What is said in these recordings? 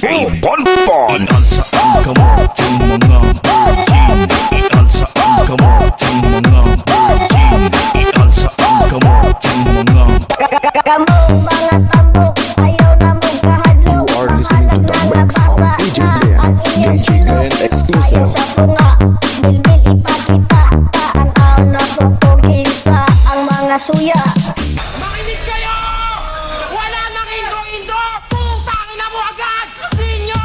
Hey, Bonbon! Ialsa ang kamot ng mga virgin. Ialsa ang kamot ng mga virgin. Ialsa ang kamot ng mga Kamong mga tambok, ayaw na mong kahadlok. You are listening to the mix of DJ Glenn, DJ Glenn exclusive. Ayaw sa punga, bilbil ipakita. Paanaw na pupugin sa ang mga suya. Makinig kayo! Wala nang intro-intro! Putangin na mo agad! Sinyo!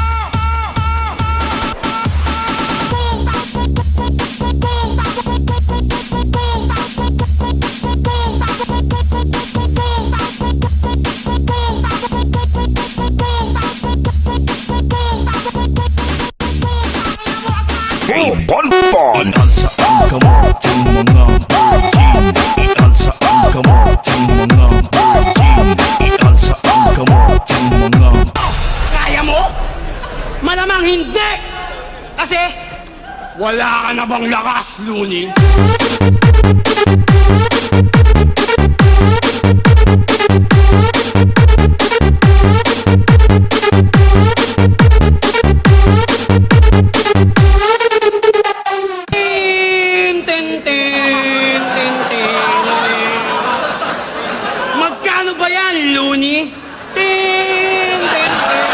Hey, Bonbon! Ialsa ang kamot ng mga virgin. Ialsa ang kamot ng mga virgin. Ialsa ang kamot ng mga Kaya mo? Malamang hindi! Kasi wala ka na bang lakas, Looney? Magkano ba yan, Looney? Tin, tin, tin.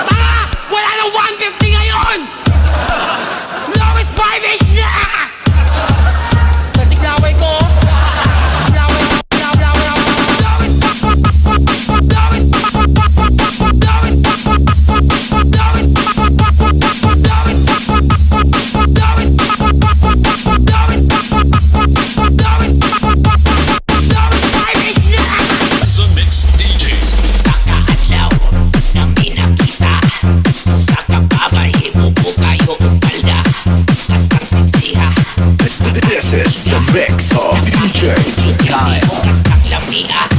Tanga! Wala nang 150 ngayon! Lowest 5-ish na! Nasiklaway ko. The Mix DJs. Kakaadlaw nang pinakita sa kababay mo po kayo palda kastang pagsiha This is the mix of DJ Kyle. kastang lamia